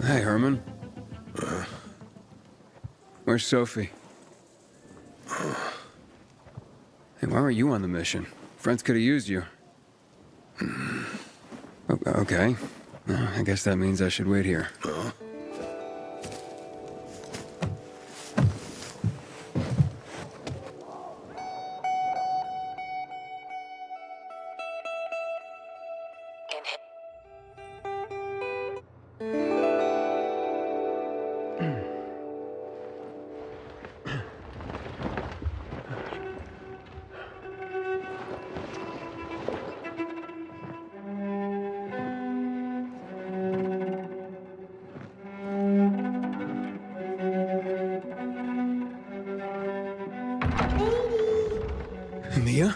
Hey, Herman. Where's Sophie? Hey, why weren't you on the mission? Friends could have used you. Okay. I guess that means I should wait here. Mia?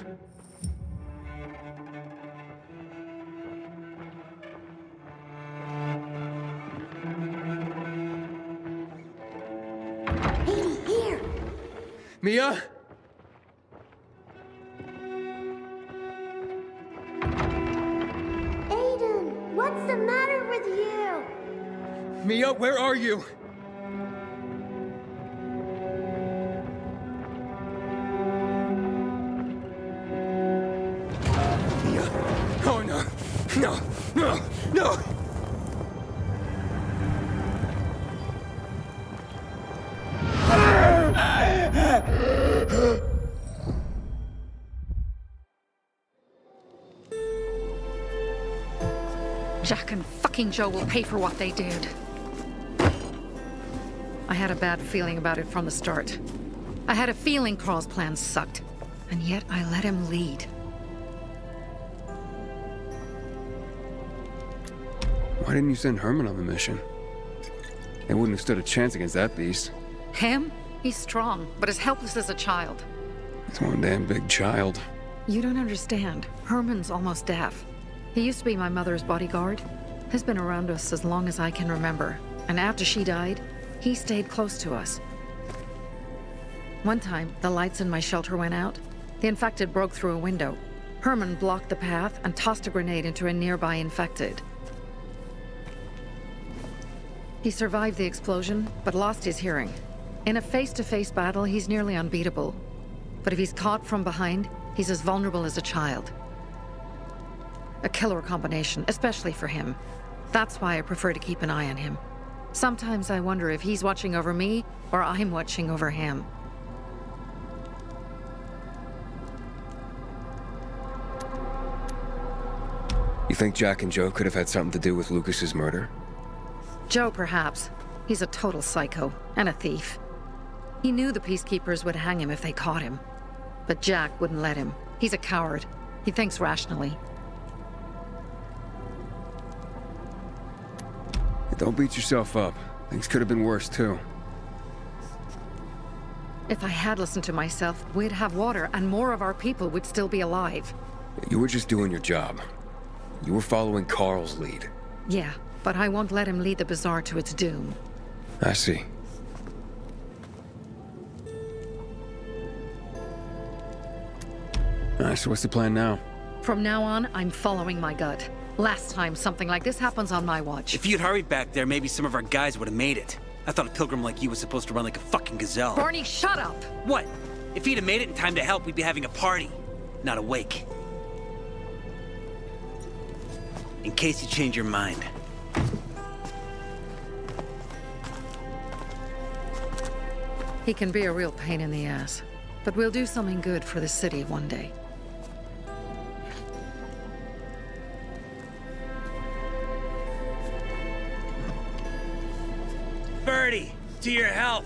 Aiden, here! Mia? Aiden, what's the matter with you? Mia, where are you? Mia. Oh, no. No. No. No. Jack and fucking Joe will pay for what they did. I had a bad feeling about it from the start. I had a feeling Carl's plan sucked, and yet I let him lead. Why didn't you send Hermann on the mission? They wouldn't have stood a chance against that beast. Him? He's strong, but as helpless as a child. He's one damn big child. You don't understand. Herman's almost deaf. He used to be my mother's bodyguard. He's been around us as long as I can remember. And after she died, he stayed close to us. One time, the lights in my shelter went out. The infected broke through a window. Hermann blocked the path and tossed a grenade into a nearby infected. He survived the explosion, but lost his hearing. In a face-to-face battle, he's nearly unbeatable. But if he's caught from behind, he's as vulnerable as a child. A killer combination, especially for him. That's why I prefer to keep an eye on him. Sometimes I wonder if he's watching over me, or I'm watching over him. You think Jack and Joe could have had something to do with Lucas's murder? Joe, perhaps. He's a total psycho, and a thief. He knew the Peacekeepers would hang him if they caught him. But Jack wouldn't let him. He's a coward. He thinks rationally. Don't beat yourself up. Things could have been worse, too. If I had listened to myself, we'd have water, and more of our people would still be alive. You were just doing your job. You were following Carl's lead. Yeah, but I won't let him lead the Bazaar to its doom. I see. Alright, so what's the plan now? From now on, I'm following my gut. Last time something like this happens on my watch. If you'd hurried back there, maybe some of our guys would have made it. I thought a pilgrim like you was supposed to run like a fucking gazelle. Barney, shut up! What? If he'd have made it in time to help, we'd be having a party, not a wake. In case you change your mind. He can be a real pain in the ass. But we'll do something good for the city one day. Birdie, to your health.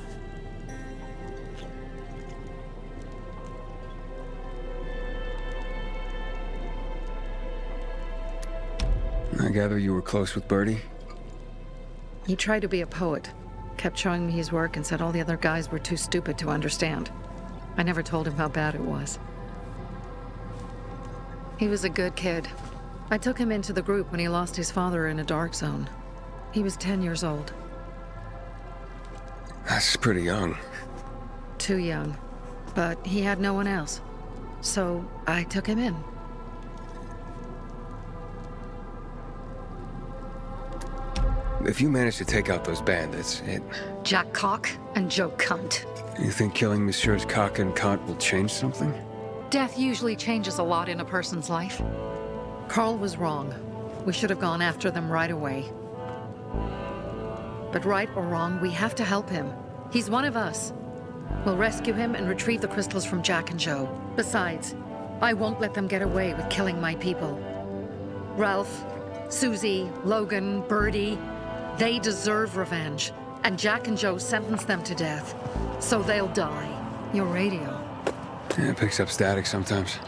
I gather you were close with Birdie? He tried to be a poet, kept showing me his work and said all the other guys were too stupid to understand. I never told him how bad it was. He was a good kid. I took him into the group when he lost his father in a dark zone. He was 10 years old. That's pretty young. Too young. But he had no one else. So I took him in. If you manage to take out those bandits, Jack Cock and Joe Cunt. You think killing Messieurs Cock and Cunt will change something? Death usually changes a lot in a person's life. Carl was wrong. We should have gone after them right away. But right or wrong, we have to help him. He's one of us. We'll rescue him and retrieve the crystals from Jack and Joe. Besides, I won't let them get away with killing my people. Ralph, Susie, Logan, Birdie, they deserve revenge. And Jack and Joe sentenced them to death. So they'll die. Your radio. Yeah, it picks up static sometimes.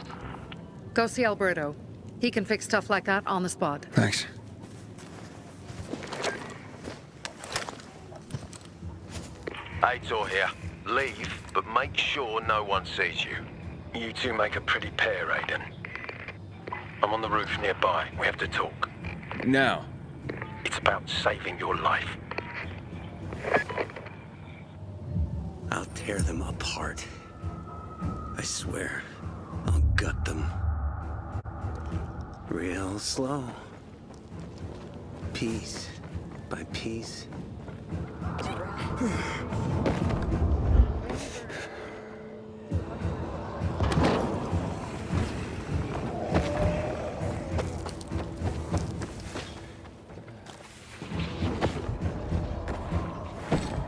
Go see Alberto. He can fix stuff like that on the spot. Thanks. Aitor here. Leave, but make sure no one sees you. You two make a pretty pair, Aiden. I'm on the roof nearby. We have to talk. Now. It's about saving your life. I'll tear them apart. I swear, I'll gut them. Real slow. Piece by piece.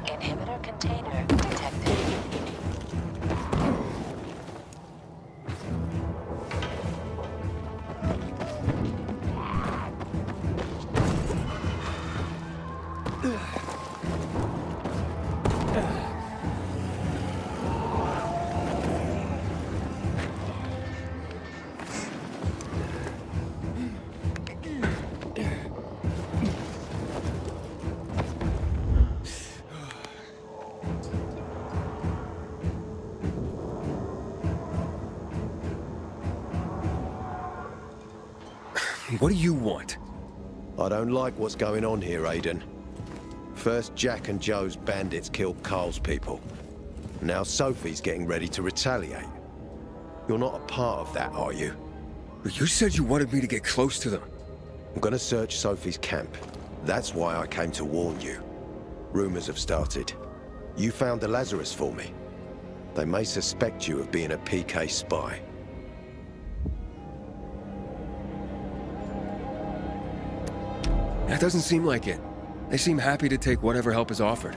Inhibitor container detected. What do you want? I don't like what's going on here, Aiden. First, Jack and Joe's bandits killed Carl's people. Now Sophie's getting ready to retaliate. You're not a part of that, are you? You said you wanted me to get close to them. I'm gonna search Sophie's camp. That's why I came to warn you. Rumors have started. You found the Lazarus for me. They may suspect you of being a PK spy. That doesn't seem like it. They seem happy to take whatever help is offered.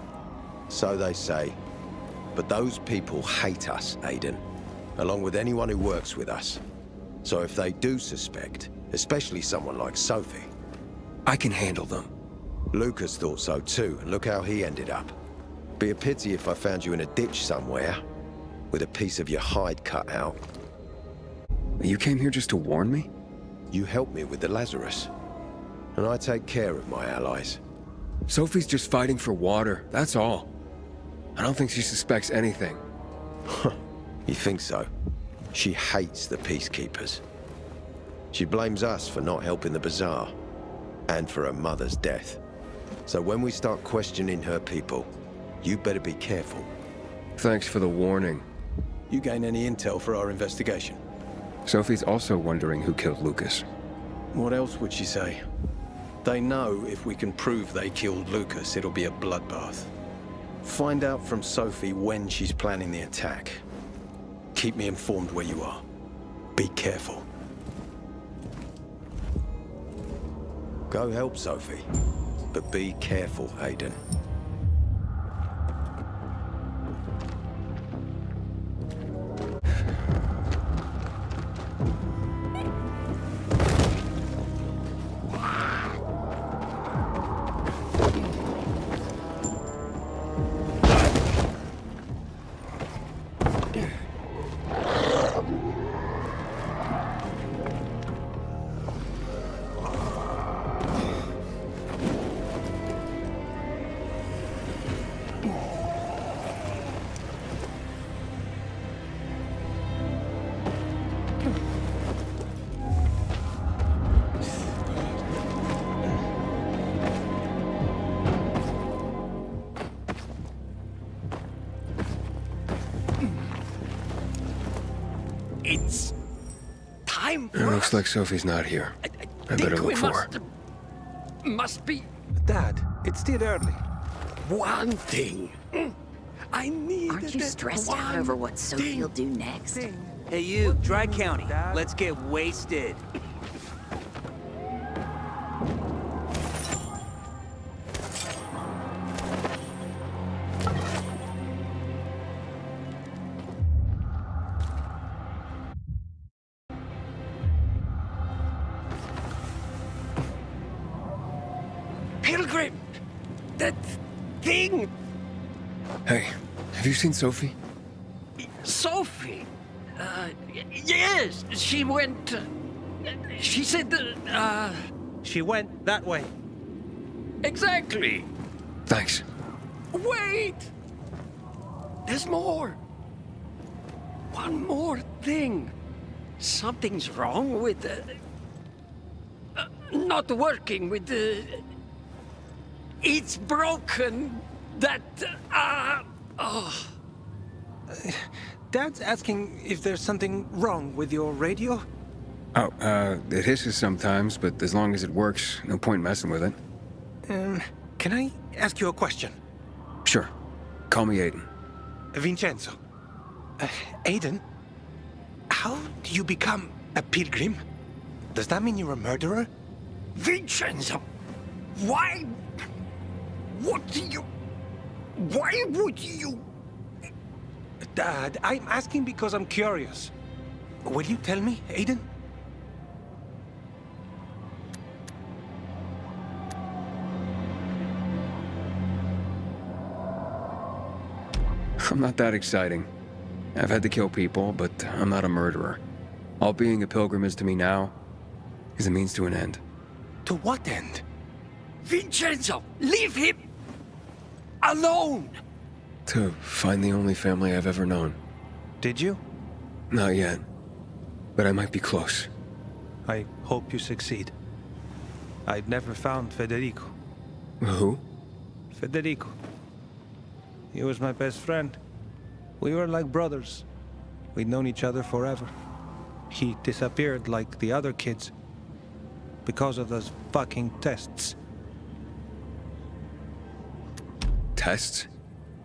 So they say. But those people hate us, Aiden. Along with anyone who works with us. So if they do suspect, especially someone like Sophie... I can handle them. Lucas thought so too, and look how he ended up. Be a pity if I found you in a ditch somewhere, with a piece of your hide cut out. You came here just to warn me? You helped me with the Lazarus. And I take care of my allies. Sophie's just fighting for water, that's all. I don't think she suspects anything. You think so? She hates the peacekeepers. She blames us for not helping the bazaar, and for her mother's death. So when we start questioning her people, you better be careful. Thanks for the warning. You gain any intel for our investigation? Sophie's also wondering who killed Lucas. What else would she say? They know if we can prove they killed Lucas, it'll be a bloodbath. Find out from Sophie when she's planning the attack. Keep me informed where you are. Be careful. Go help Sophie, but be careful, Aiden. It's time It for looks us. like Sophie's not here. I better think we look for her. must be Dad, it's still early. One thing. I need. Aren't you stressed out over what Sophie will do next? Hey you, Dry County, let's get wasted. Pilgrim! That thing! Hey, have you seen Sophie? Sophie! Yes, she went. She said that. She went that way. Exactly! Thanks. Wait! There's more! One more thing. Something's wrong with not working with the. It's broken. That. Oh. Dad's asking if there's something wrong with your radio? Oh, it hisses sometimes, but as long as it works, no point messing with it. Can I ask you a question? Sure. Call me Aiden. Vincenzo. Aiden? How do you become a pilgrim? Does that mean you're a murderer? Vincenzo! Why? What do you. Why would you. Dad, I'm asking because I'm curious. Will you tell me, Aiden? I'm not that exciting. I've had to kill people, but I'm not a murderer. All being a pilgrim is to me now is a means to an end. To what end? Vincenzo! Leave him! Alone! To find the only family I've ever known. Did you? Not yet. But I might be close. I hope you succeed. I'd never found Federico. Who? Federico. He was my best friend. We were like brothers. We'd known each other forever. He disappeared like the other kids. Because of those fucking tests. Tests?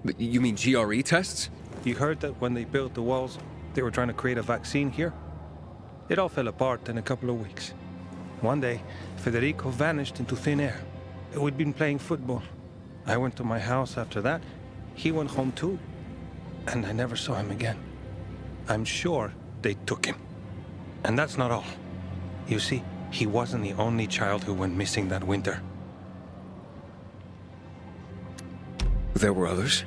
But you mean GRE tests? You heard that when they built the walls, they were trying to create a vaccine here? It all fell apart in a couple of weeks. One day, Federico vanished into thin air. We'd been playing football. I went to my house after that. He went home too. And I never saw him again. I'm sure they took him. And that's not all. You see, he wasn't the only child who went missing that winter. There were others?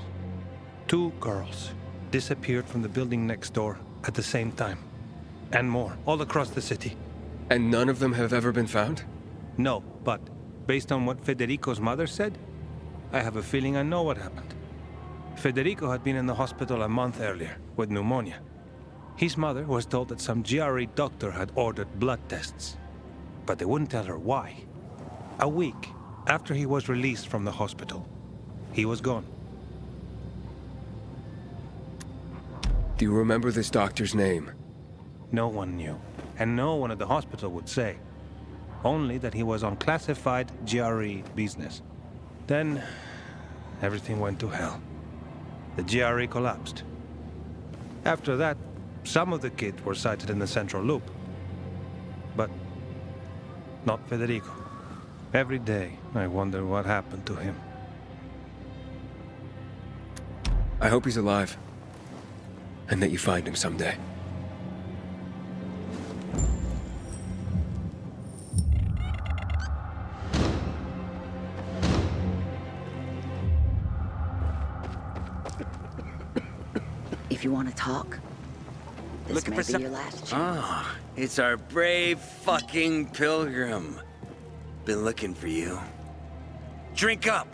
2 girls disappeared from the building next door at the same time. And more, all across the city. And none of them have ever been found? No, but based on what Federico's mother said, I have a feeling I know what happened. Federico had been in the hospital a month earlier with pneumonia. His mother was told that some GRE doctor had ordered blood tests, but they wouldn't tell her why. A week after he was released from the hospital, he was gone. Do you remember this doctor's name? No one knew, and no one at the hospital would say. Only that he was on classified GRE business. Then, everything went to hell. The GRE collapsed. After that, some of the kids were sighted in the central loop. But not Federico. Every day, I wonder what happened to him. I hope he's alive. And that you find him someday. If you want to talk, this Looking may for be some... your last chance. Ah, it's our brave fucking pilgrim. Been looking for you. Drink up.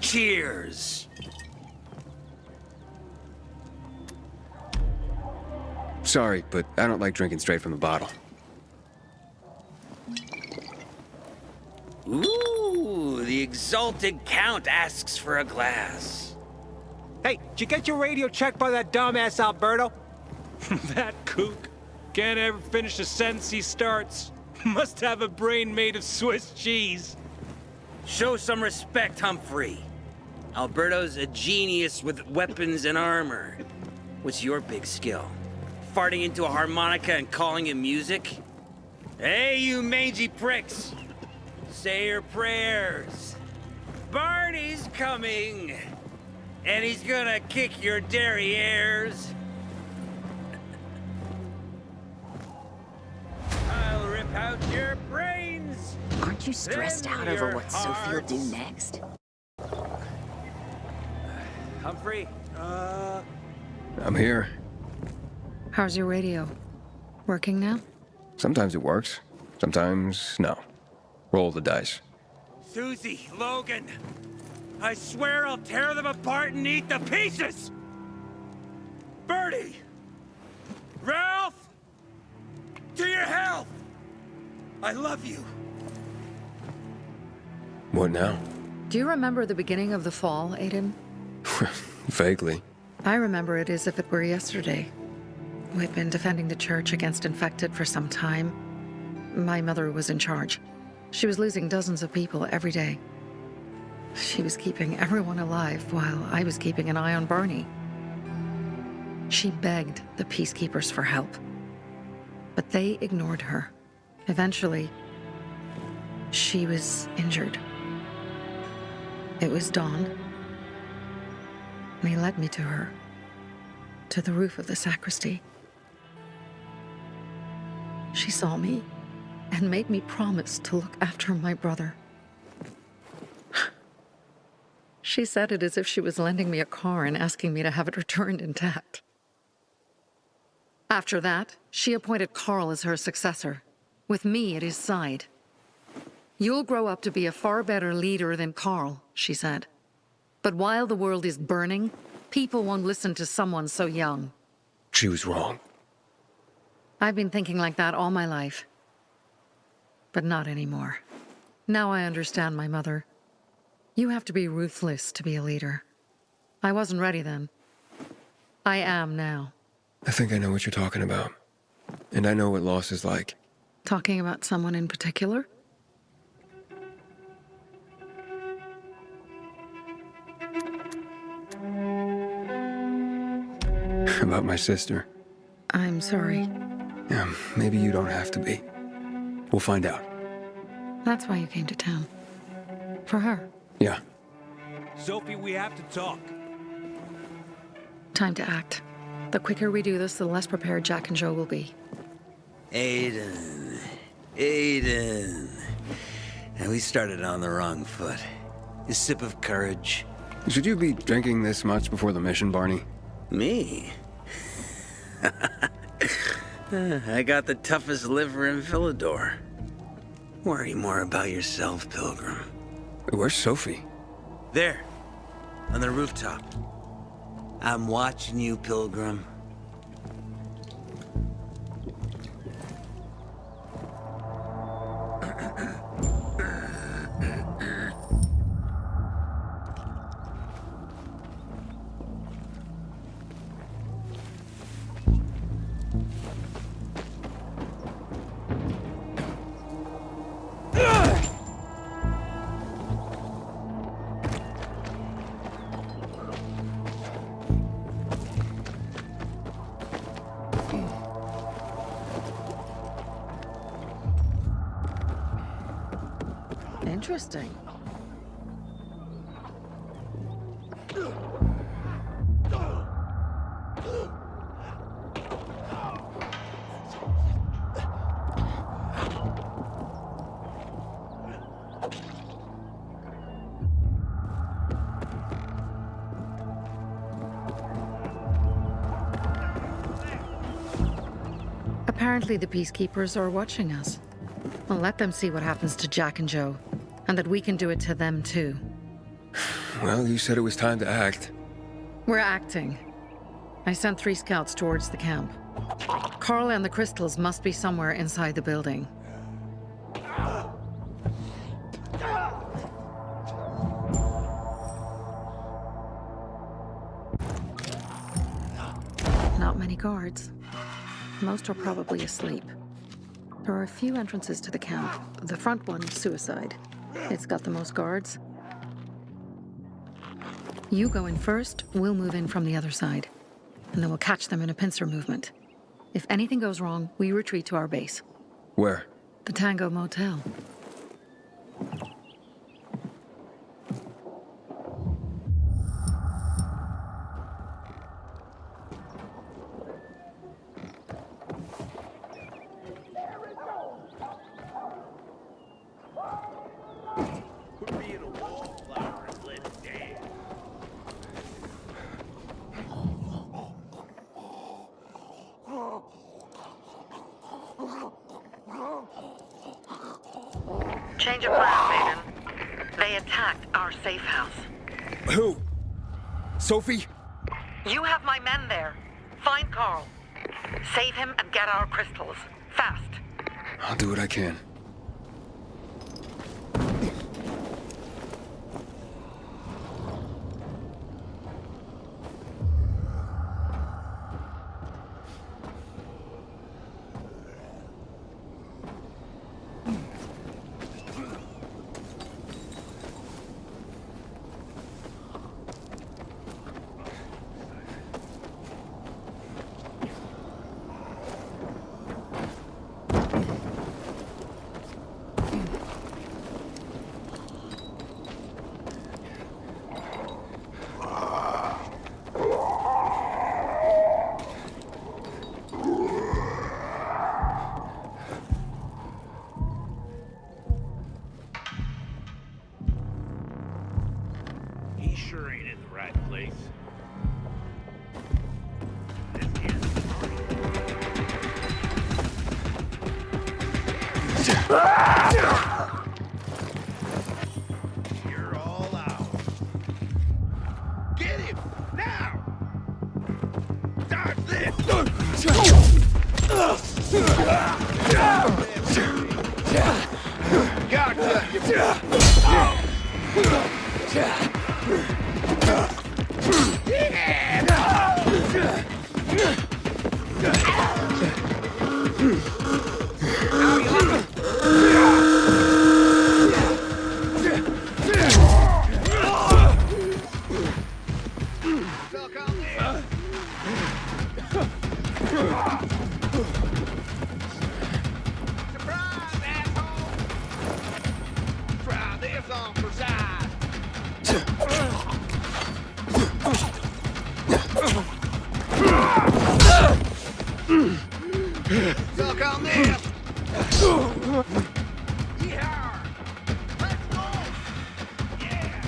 Cheers. Sorry, but I don't like drinking straight from the bottle. Ooh, the exalted count asks for a glass. Hey, did you get your radio checked by that dumbass Alberto? That kook can't ever finish a sentence he starts. Must have a brain made of Swiss cheese. Show some respect, Humphrey. Alberto's a genius with weapons and armor. What's your big skill? Farting into a harmonica and calling it music? Hey, you mangy pricks! Say your prayers. Barney's coming! And he's gonna kick your derrieres. I'll rip out your brains! Aren't you stressed Then out over your what Sophie will do hearts. next? Humphrey, I'm here. How's your radio? Working now? Sometimes it works. Sometimes, no. Roll the dice. Susie, Logan, I swear I'll tear them apart and eat the pieces! Bertie! Ralph! To your health! I love you. What now? Do you remember the beginning of the fall, Aiden? Vaguely. I remember it as if it were yesterday. We'd been defending the church against infected for some time. My mother was in charge. She was losing dozens of people every day. She was keeping everyone alive while I was keeping an eye on Barney. She begged the peacekeepers for help, but they ignored her. Eventually, she was injured. It was dawn, and he led me to her, to the roof of the sacristy. She saw me and made me promise to look after my brother. She said it as if she was lending me a car and asking me to have it returned intact. After that, she appointed Carl as her successor, with me at his side. You'll grow up to be a far better leader than Carl, she said. But while the world is burning, people won't listen to someone so young. She was wrong. I've been thinking like that all my life. But not anymore. Now I understand my mother. You have to be ruthless to be a leader. I wasn't ready then. I am now. I think I know what you're talking about. And I know what loss is like. Talking about someone in particular? About my sister. I'm sorry. Yeah, maybe you don't have to be. We'll find out. That's why you came to town. For her. Yeah. Sophie, we have to talk. Time to act. The quicker we do this, the less prepared Jack and Joe will be. Aiden. And we started on the wrong foot. A sip of courage. Should you be drinking this much before the mission, Barney? Me? I got the toughest liver in Villador. Worry more about yourself, Pilgrim. Where's Sophie? There, on the rooftop. I'm watching you, Pilgrim. Interesting. Apparently the peacekeepers are watching us. Well, let them see what happens to Jack and Joe, and that we can do it to them too. Well, you said it was time to act. We're acting. I sent 3 scouts towards the camp. Carl and the crystals must be somewhere inside the building. Not many guards. Most are probably asleep. There are a few entrances to the camp. The front one, suicide. It's got the most guards. You go in first, we'll move in from the other side. And then we'll catch them in a pincer movement. If anything goes wrong, we retreat to our base. Where? The Tango Motel. Change of plan, Maiden. They attacked our safe house. Who? Sophie? You have my men there. Find Carl. Save him and get our crystals. Fast. I'll do what I can. He sure ain't in the right place. You're all out. Get him now! Dodge this! Surprise, asshole! Try this on for size. Suck on this! Yeah! Let's go! Yeah!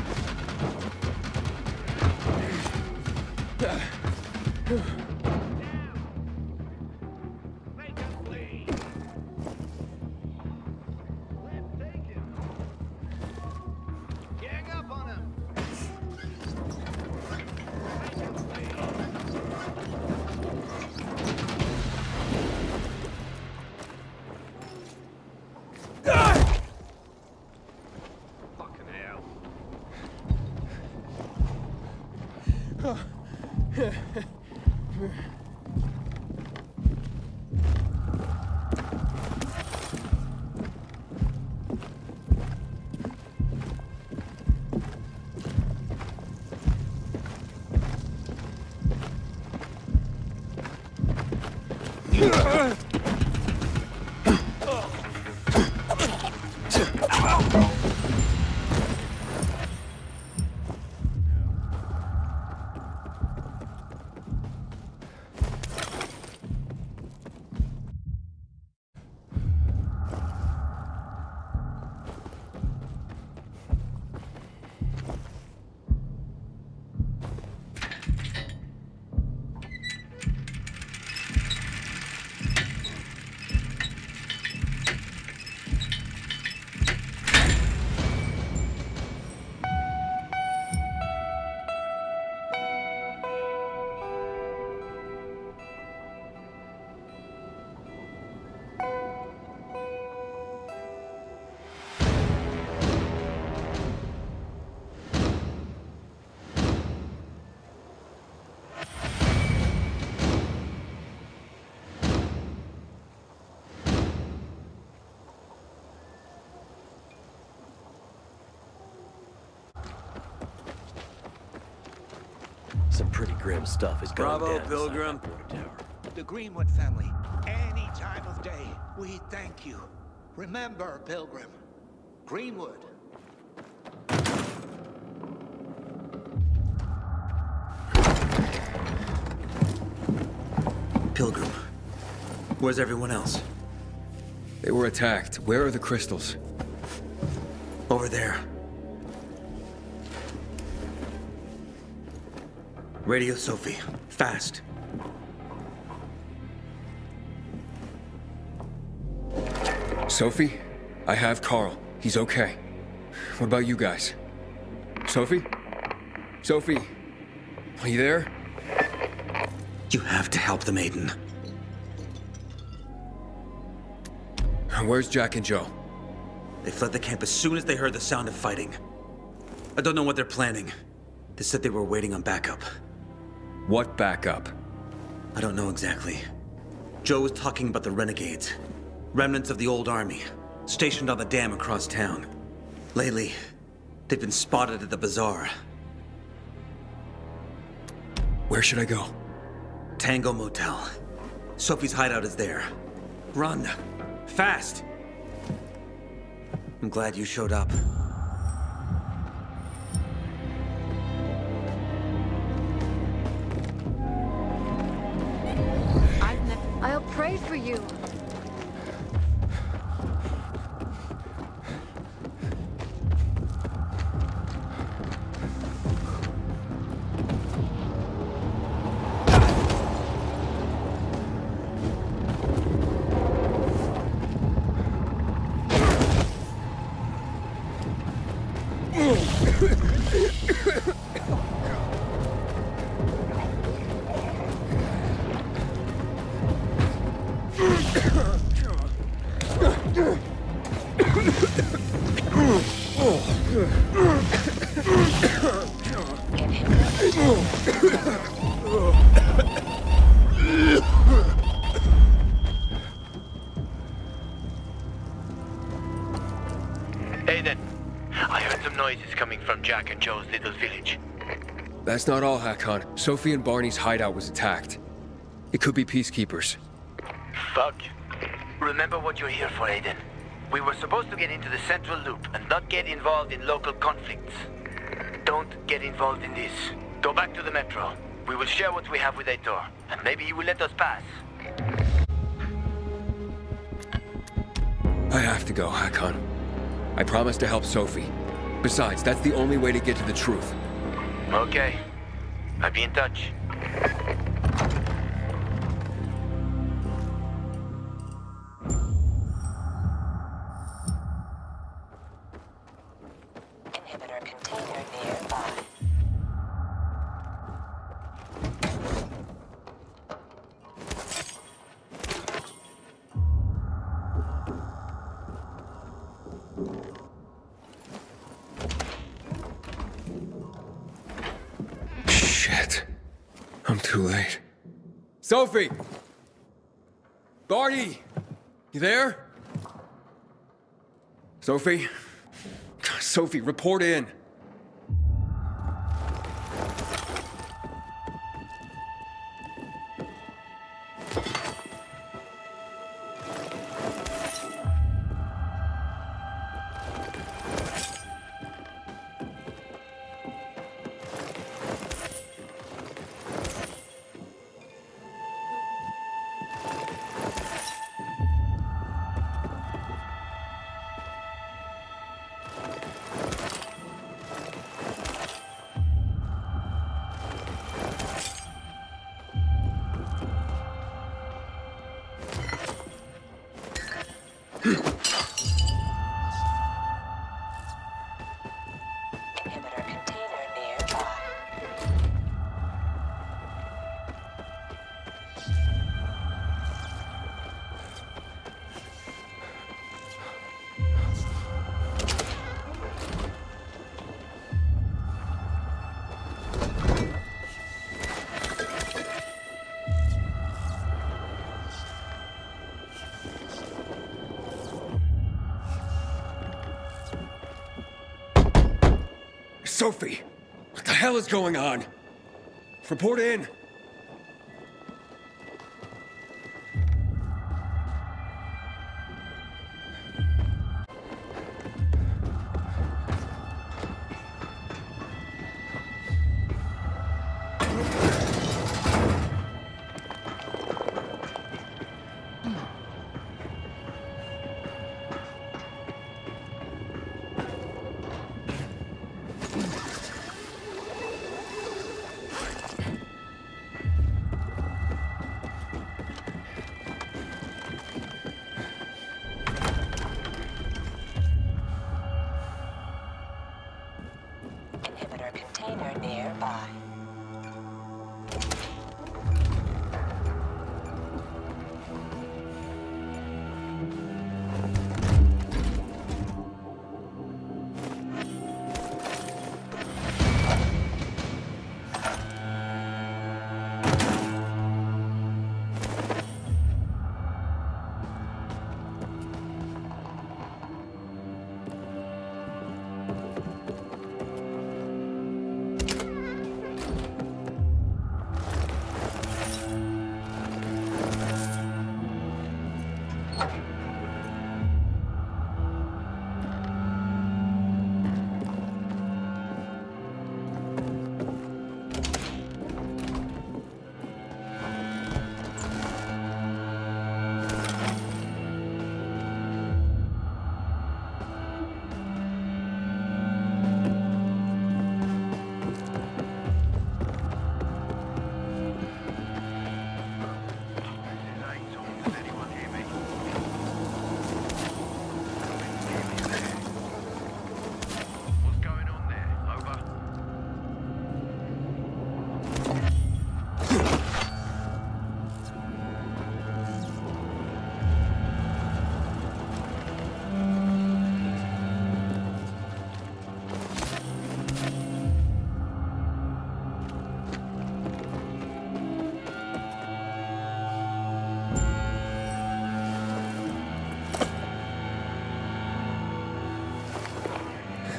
Make him bleed! Let's take him! Gang up on him! Make him bleed! Fucking hell. Some pretty grim stuff is going Bravo, down. Pilgrim. inside that water tower. The Greenwood family, any time of day, we thank you. Remember, Pilgrim, Greenwood. Pilgrim, where's everyone else? They were attacked. Where are the crystals? Over there. Radio Sophie, fast. Sophie? I have Carl. He's okay. What about you guys? Sophie? Sophie? Are you there? You have to help the maiden. Where's Jack and Joe? They fled the camp as soon as they heard the sound of fighting. I don't know what they're planning. They said they were waiting on backup. What backup? I don't know exactly. Joe was talking about the renegades. Remnants of the old army, stationed on the dam across town. Lately, they've been spotted at the bazaar. Where should I go? Tango Motel. Sophie's hideout is there. Run. Fast! I'm glad you showed up. I'll pray for you. Aiden, I heard some noises coming from Jack and Joe's little village. That's not all, Hakon. Sophie and Barney's hideout was attacked. It could be peacekeepers. Fuck. Remember what you're here for, Aiden. We were supposed to get into the central loop and not get involved in local conflicts. Don't get involved in this. Go back to the metro. We will share what we have with Aitor, and maybe he will let us pass. I have to go, Hakon. I promised to help Sophie. Besides, that's the only way to get to the truth. Okay. I'll be in touch. Inhibitor container nearby. Shit. I'm too late. Sophie! Barney! You there? Sophie? Sophie, report in. Inhibitor container nearby. Sophie! What the hell is going on? report in. Inhibitor container nearby.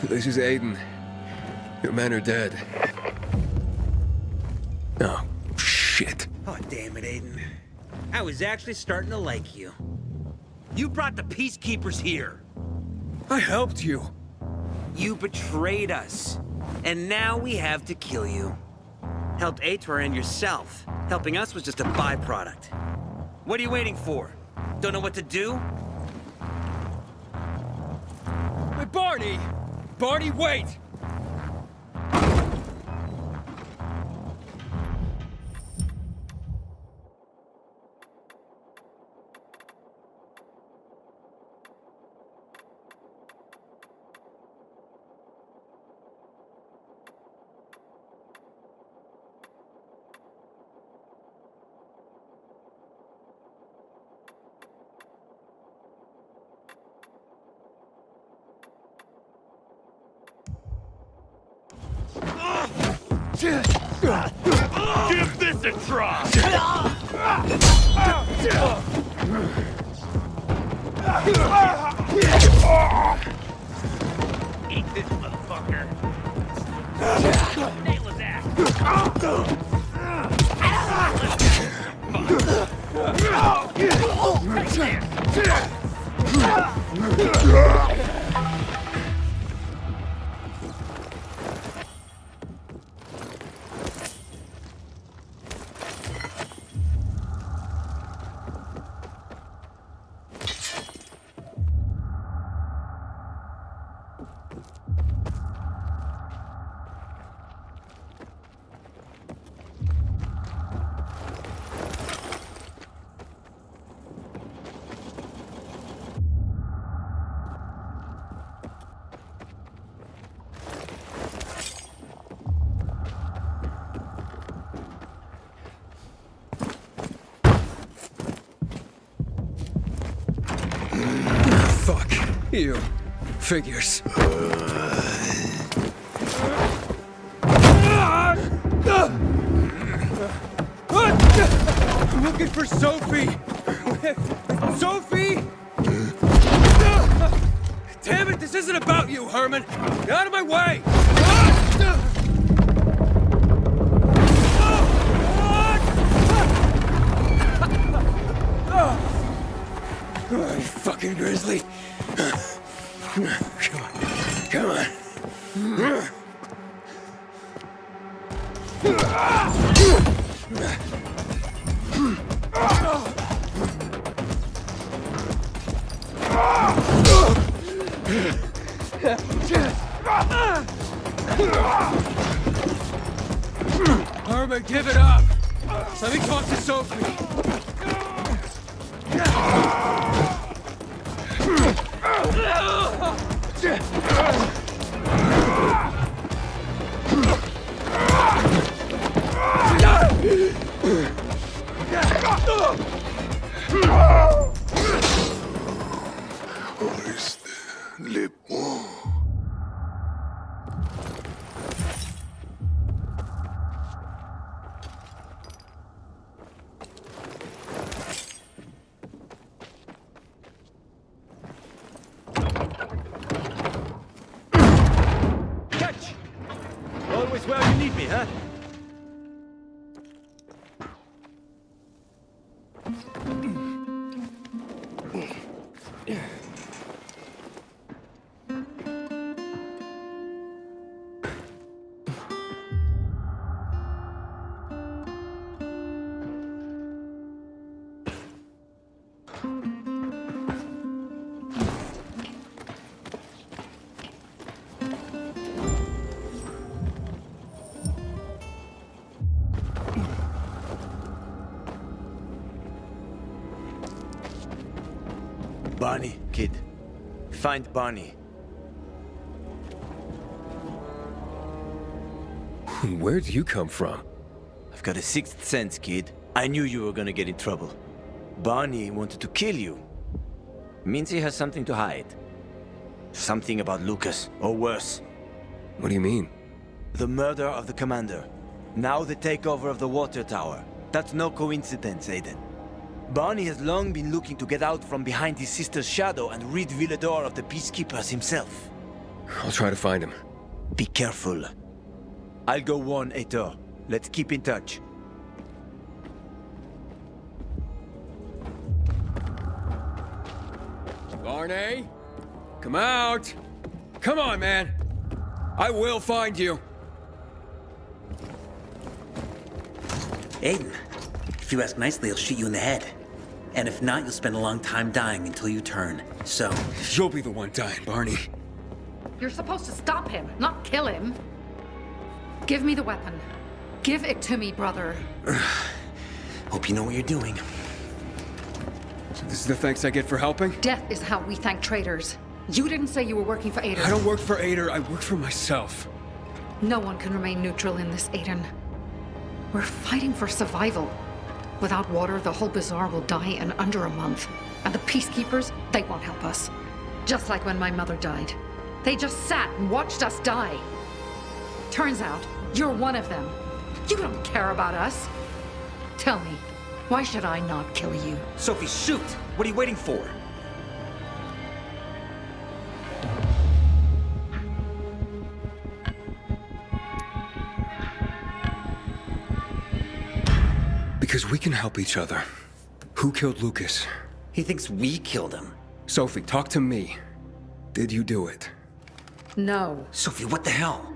This is Aiden. Your men are dead. Oh, shit. Oh, damn it, Aiden. I was actually starting to like you. You brought the Peacekeepers here. I helped you. You betrayed us. And now we have to kill you. Helped Ator and yourself. Helping us was just a byproduct. What are you waiting for? Don't know what to do? Hey, Barney! Barney, wait! Give this a try! Eat this, motherfucker! Nail his ass! Fuck. You. Figures. I'm looking for Sophie! Sophie! Damn it, this isn't about you, Herman! Get out of my way! fucking grizzly. Come on. Come on. Hermann, give it up! Let me talk to Sophie! Catch! Always where you need me, huh? Barney, kid. Find Barney. Where'd you come from? I've got a sixth sense, kid. I knew you were gonna get in trouble. Barney wanted to kill you. Means he has something to hide. Something about Lucas, or worse. What do you mean? The murder of the commander. Now the takeover of the water tower. That's no coincidence, Aiden. Barney has long been looking to get out from behind his sister's shadow and rid Villador of the Peacekeepers himself. I'll try to find him. Be careful. I'll go warn Aitor. Let's keep in touch. Barney? Come out! Come on, man! I will find you! Aiden, if you ask nicely, he'll shoot you in the head. And if not, you'll spend a long time dying until you turn. So... You'll be the one dying, Barney. You're supposed to stop him, not kill him. Give me the weapon. Give it to me, brother. Hope you know what you're doing. So this is the thanks I get for helping? Death is how we thank traitors. You didn't say you were working for Aiden. I don't work for Ader, I work for myself. No one can remain neutral in this, Aiden. We're fighting for survival. Without water, the whole bazaar will die in under a month. And the Peacekeepers, they won't help us. Just like when my mother died. They just sat and watched us die. Turns out, you're one of them. You don't care about us. Tell me, why should I not kill you? Sophie, shoot! What are you waiting for? Because we can help each other. Who killed Lucas? He thinks we killed him. Sophie, talk to me. Did you do it? No. Sophie, what the hell?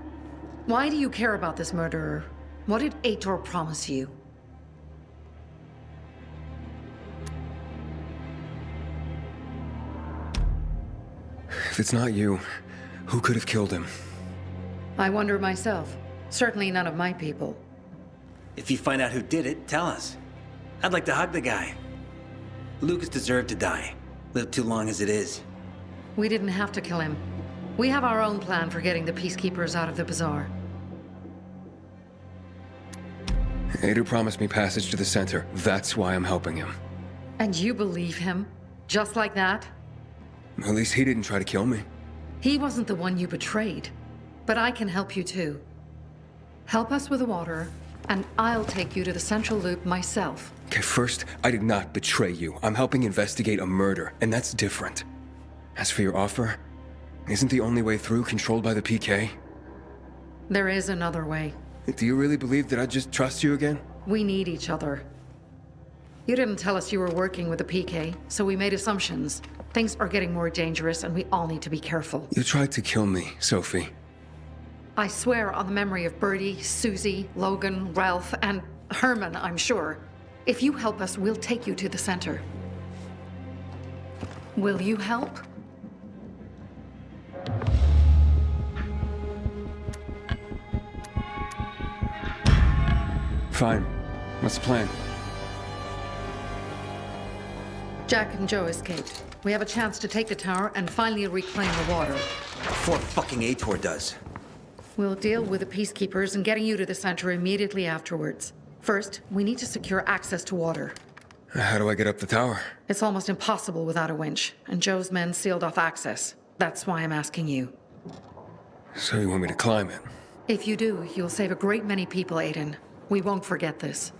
Why do you care about this murderer? What did Aitor promise you? If it's not you, who could have killed him? I wonder myself. Certainly none of my people. If you find out who did it, tell us. I'd like to hug the guy. Lucas deserved to die. Lived too long as it is. We didn't have to kill him. We have our own plan for getting the Peacekeepers out of the bazaar. Ader promised me passage to the center. That's why I'm helping him. And you believe him? Just like that? At least he didn't try to kill me. He wasn't the one you betrayed. But I can help you too. Help us with the water, and I'll take you to the central loop myself. Okay, first, I did not betray you. I'm helping investigate a murder, and that's different. As for your offer, isn't the only way through controlled by the PK? There is another way. Do you really believe that I'd just trust you again? We need each other. You didn't tell us you were working with the PK, so we made assumptions. Things are getting more dangerous, and we all need to be careful. You tried to kill me, Sophie. I swear on the memory of Birdie, Susie, Logan, Ralph, and Hermann, I'm sure. If you help us, we'll take you to the center. Will you help? Fine. What's the plan? Jack and Joe escaped. We have a chance to take the tower and finally reclaim the water. Before fucking ATOR does. We'll deal with the peacekeepers and getting you to the center immediately afterwards. First, we need to secure access to water. How do I get up the tower? It's almost impossible without a winch, and Joe's men sealed off access. That's why I'm asking you. So you want me to climb it? If you do, you'll save a great many people, Aiden. We won't forget this.